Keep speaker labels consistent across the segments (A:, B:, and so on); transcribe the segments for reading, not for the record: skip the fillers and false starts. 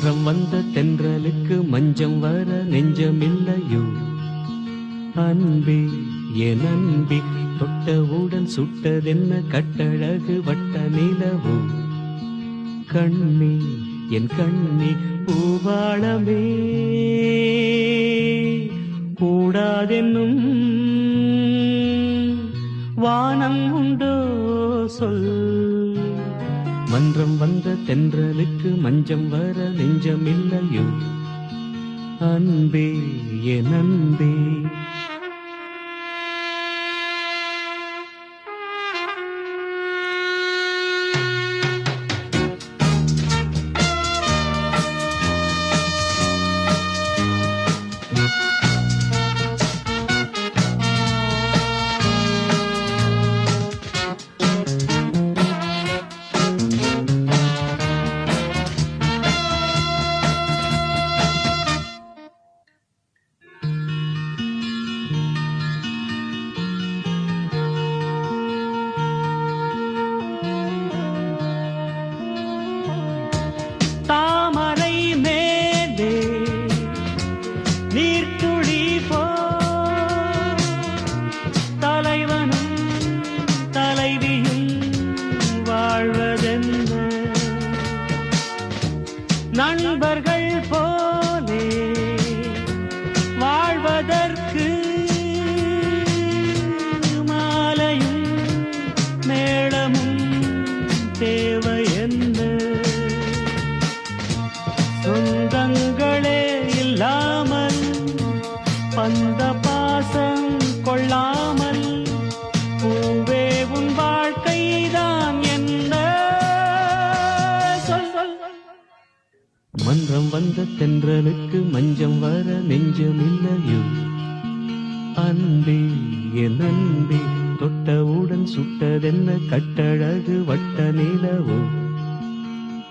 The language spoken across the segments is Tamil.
A: மன்றம் வந்த தென்றலுக்கு மஞ்சம் வர நெஞ்சமில்லையோ அன்பே என் அன்பே தொட்டவுடன் சுட்டதென்ன கட்டழகு வட்ட நிலவோ கண்ணே என் கண்ணே பூவாளமே கூடாதென்னும் வானம் உண்டோ சொல் மன்றம் வந்த தென்றலுக்கு மஞ்சம் வர நெஞ்சமில்லையோ அன்பே என் அன்பே தாமரை மேலே நீர்த்துளி போ தலைவனும் தலைவியும் வாழ்வதென்ன நண்பர்கள் போலே வாழ்வதற்கு மாலையும் மேளமும் தேவை என்ன சொந்தங்களே இல்லாமல் பந்த பாசம் கொள்ளாமல் பூவே உன் வாழ்க்கைதான் என்ன சொல் மன்றம் வந்த தென்றலுக்கு மஞ்சம் வர நெஞ்சமில்லையோ அன்பே என் அன்பே தொட்டவுடன் சுட்டதென்ன கட்டழகு வட்ட நிலவோ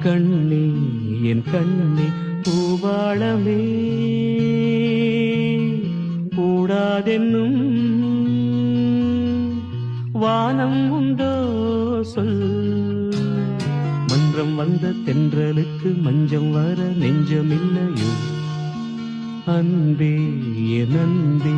A: கண்ணே என் கண்ணே பூவாளமே கூடாதென்னும் வானம் உண்டோ சொல் மன்றம் வந்த தென்றலுக்கு மஞ்சம் வர நெஞ்சமில்லையோ அன்பே என் அன்பே